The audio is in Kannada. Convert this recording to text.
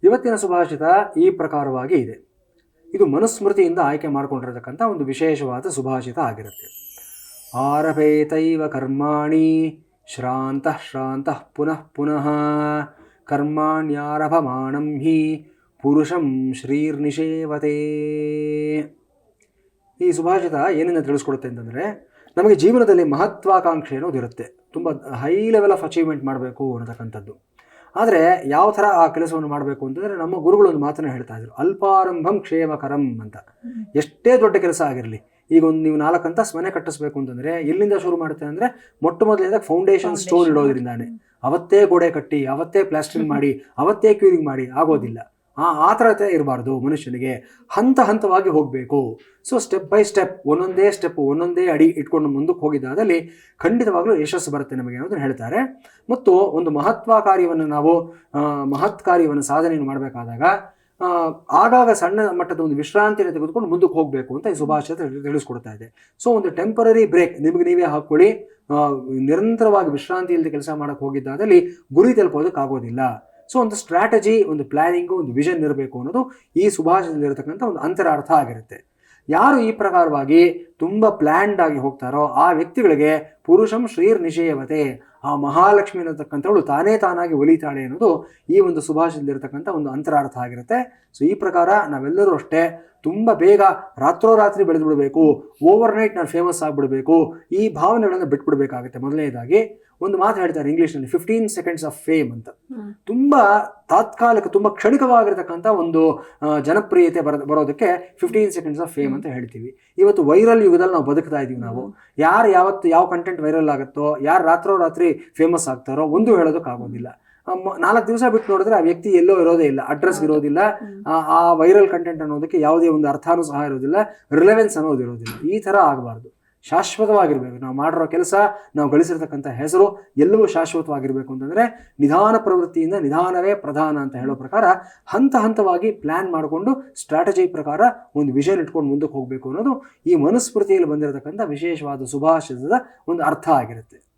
ಇವತ್ತಿನ ಸುಭಾಷಿತ ಈ ಪ್ರಕಾರವಾಗಿ ಇದೆ. ಇದು ಮನುಸ್ಮೃತಿಯಿಂದ ಆಯ್ಕೆ ಮಾಡಿಕೊಂಡಿರತಕ್ಕಂಥ ಒಂದು ವಿಶೇಷವಾದ ಸುಭಾಷಿತ ಆಗಿರುತ್ತೆ. ಆರಭೇತೈವ ಕರ್ಮಾಣಿ ಶ್ರಾಂತಃ ಶ್ರಾಂತಃ ಪುನಃ ಪುನಃ ಕರ್ಮಾಣ್ಯಾರಭಮಾಣಂ ಹಿ ಪುರುಷಂ ಶ್ರೀರ್ನಿಷೇವತೆ. ಈ ಸುಭಾಷಿತ ಏನೇನು ತಿಳಿಸ್ಕೊಡುತ್ತೆ ಅಂತಂದರೆ, ನಮಗೆ ಜೀವನದಲ್ಲಿ ಮಹತ್ವಾಕಾಂಕ್ಷೆ ಅನ್ನೋದಿರುತ್ತೆ, ತುಂಬ ಹೈ ಲೆವೆಲ್ ಆಫ್ ಅಚೀವ್ಮೆಂಟ್ ಮಾಡಬೇಕು ಅನ್ನತಕ್ಕಂಥದ್ದು. ಆದರೆ ಯಾವ ಥರ ಆ ಕೆಲಸವನ್ನು ಮಾಡಬೇಕು ಅಂತಂದರೆ, ನಮ್ಮ ಗುರುಗಳು ಒಂದು ಮಾತನ್ನು ಹೇಳ್ತಾ ಇದ್ರು, ಅಲ್ಪಾರಂಭಂ ಕ್ಷೇಮಕರಂ ಅಂತ. ಎಷ್ಟೇ ದೊಡ್ಡ ಕೆಲಸ ಆಗಿರಲಿ, ಈಗ ಒಂದು ನೀವು 4 ಅಂತಸ್ತು ಮನೆ ಕಟ್ಟಿಸ್ಬೇಕು ಅಂತಂದರೆ ಎಲ್ಲಿಂದ ಶುರು ಮಾಡುತ್ತೆ ಅಂದರೆ, ಮೊಟ್ಟ ಮೊದಲನೇದಾಗಿ ಫೌಂಡೇಶನ್ ಸ್ಟೋನ್ ಇಡೋದ್ರಿಂದಾನೆ. ಅವತ್ತೇ ಗೋಡೆ ಕಟ್ಟಿ, ಅವತ್ತೇ ಪ್ಲಾಸ್ಟರಿಂಗ್ ಮಾಡಿ, ಅವತ್ತೇ ಕ್ಯೂರಿಂಗ್ ಮಾಡಿ ಆಗೋದಿಲ್ಲ. ಆ ಥರತೆ ಇರಬಾರ್ದು ಮನುಷ್ಯನಿಗೆ. ಹಂತ ಹಂತವಾಗಿ ಹೋಗಬೇಕು. ಸೊ ಸ್ಟೆಪ್ ಬೈ ಸ್ಟೆಪ್, ಒಂದೊಂದೇ ಅಡಿ ಇಟ್ಕೊಂಡು ಮುಂದಕ್ಕೆ ಹೋಗಿದ್ದಾದಲ್ಲಿ ಖಂಡಿತವಾಗ್ಲೂ ಯಶಸ್ಸು ಬರುತ್ತೆ ನಮಗೆ ಅನ್ನೋದನ್ನು ಹೇಳ್ತಾರೆ. ಮತ್ತು ಒಂದು ಮಹತ್ ಕಾರ್ಯವನ್ನು ಸಾಧನೆಯನ್ನು ಮಾಡಬೇಕಾದಾಗ ಆಗಾಗ ಸಣ್ಣ ಮಟ್ಟದ ಒಂದು ವಿಶ್ರಾಂತಿಯನ್ನು ತೆಗೆದುಕೊಂಡು ಮುಂದಕ್ಕೆ ಹೋಗಬೇಕು ಅಂತ ಈ ಸುಭಾಷಿತ ತಿಳಿಸ್ಕೊಡ್ತಾ ಇದೆ. ಸೊ ಒಂದು ಟೆಂಪರರಿ ಬ್ರೇಕ್ ನಿಮಗೆ ನೀವೇ ಹಾಕ್ಕೊಳ್ಳಿ. ನಿರಂತರವಾಗಿ ವಿಶ್ರಾಂತಿ ಇಲ್ಲದೆ ಕೆಲಸ ಮಾಡೋಕ್ಕೆ ಹೋಗಿದ್ದಾದಲ್ಲಿ ಗುರಿ ತಲುಪೋದಕ್ಕಾಗೋದಿಲ್ಲ. ಸೊ ಒಂದು ಸ್ಟ್ರಾಟಜಿ, ಒಂದು ಪ್ಲಾನಿಂಗು, ಒಂದು ವಿಷನ್ ಇರಬೇಕು ಅನ್ನೋದು ಈ ಸುಭಾಷಿತದಲ್ಲಿರತಕ್ಕಂಥ ಒಂದು ಅಂತರಾರ್ಥ ಆಗಿರುತ್ತೆ. ಯಾರು ಈ ಪ್ರಕಾರವಾಗಿ ತುಂಬ ಪ್ಲ್ಯಾಂಡ್ ಆಗಿ ಹೋಗ್ತಾರೋ ಆ ವ್ಯಕ್ತಿಗಳಿಗೆ ಪುರುಷಂ ಶ್ರೀರ್ ನಿಷೇವತೆ, ಆ ಮಹಾಲಕ್ಷ್ಮಿ ಅನ್ನತಕ್ಕಂಥವಳು ತಾನಾಗಿ ಒಲಿತಾಳೆ ಅನ್ನೋದು ಈ ಒಂದು ಸುಭಾಷಿತದಲ್ಲಿರತಕ್ಕಂಥ ಒಂದು ಅಂತರಾರ್ಥ ಆಗಿರುತ್ತೆ. ಸೊ ಈ ಪ್ರಕಾರ ನಾವೆಲ್ಲರೂ ಅಷ್ಟೇ ತುಂಬ ಬೇಗ ರಾತ್ರೋರಾತ್ರಿ ಬೆಳೆದು ಬಿಡಬೇಕು, ಓವರ್ನೈಟ್ ನಾನು ಫೇಮಸ್ ಆಗಿಬಿಡಬೇಕು, ಈ ಭಾವನೆಗಳನ್ನು ಬಿಟ್ಬಿಡ್ಬೇಕಾಗುತ್ತೆ. ಮೊದಲನೇದಾಗಿ ಒಂದು ಮಾತು ಹೇಳ್ತಾರೆ ಇಂಗ್ಲೀಷ್ನಲ್ಲಿ, 15 seconds ಆಫ್ ಫೇಮ್ ಅಂತ. ತುಂಬ ತಾತ್ಕಾಲಿಕ, ತುಂಬ ಕ್ಷಣಿಕವಾಗಿರ್ತಕ್ಕಂಥ ಒಂದು ಜನಪ್ರಿಯತೆ ಬರೋದಕ್ಕೆ 15 seconds ಆಫ್ ಫೇಮ್ ಅಂತ ಹೇಳ್ತೀವಿ. ಇವತ್ತು ವೈರಲ್ ಯುಗದಲ್ಲಿ ನಾವು ಬದುಕ್ತಾ ಇದ್ದೀವಿ. ನಾವು ಯಾವತ್ತು ಯಾವ ಕಂಟೆಂಟ್ ವೈರಲ್ ಆಗುತ್ತೋ, ಯಾರು ರಾತ್ರೋರಾತ್ರಿ ಫೇಮಸ್ ಆಗ್ತಾರೋ ಒಂದು ಹೇಳೋದಕ್ಕಾಗೋದಿಲ್ಲ. 4 ದಿವಸ ಬಿಟ್ಟು ನೋಡಿದ್ರೆ ಆ ವ್ಯಕ್ತಿ ಎಲ್ಲೋ ಇರೋದೇ ಇಲ್ಲ, ಅಡ್ರೆಸ್ ಇರೋದಿಲ್ಲ, ಆ ವೈರಲ್ ಕಂಟೆಂಟ್ ಅನ್ನೋದಕ್ಕೆ ಯಾವುದೇ ಒಂದು ಅರ್ಥನೂ ಸಹ ಇರೋದಿಲ್ಲ, ರಿಲೆವೆನ್ಸ್ ಅನ್ನೋದು ಇರೋದಿಲ್ಲ. ಈ ಥರ ಆಗಬಾರ್ದು. ಶಾಶ್ವತವಾಗಿರಬೇಕು. ನಾವು ಮಾಡಿರೋ ಕೆಲಸ, ನಾವು ಗಳಿಸಿರ್ತಕ್ಕಂಥ ಹೆಸರು ಎಲ್ಲವೂ ಶಾಶ್ವತವಾಗಿರಬೇಕು ಅಂತಂದರೆ ನಿಧಾನ ಪ್ರವೃತ್ತಿಯಿಂದ ನಿಧಾನವೇ ಪ್ರಧಾನ ಅಂತ ಹೇಳೋ ಪ್ರಕಾರ ಹಂತ ಹಂತವಾಗಿ ಪ್ಲ್ಯಾನ್ ಮಾಡಿಕೊಂಡು ಸ್ಟ್ರಾಟಜಿ ಪ್ರಕಾರ ಒಂದು ವಿಷನ್ ಇಟ್ಕೊಂಡು ಮುಂದಕ್ಕೆ ಹೋಗಬೇಕು ಅನ್ನೋದು ಈ ಮನುಸ್ಮೃತಿಯಲ್ಲಿ ಬಂದಿರತಕ್ಕಂಥ ವಿಶೇಷವಾದ ಸುಭಾಷಿತದ ಒಂದು ಅರ್ಥ ಆಗಿರುತ್ತೆ.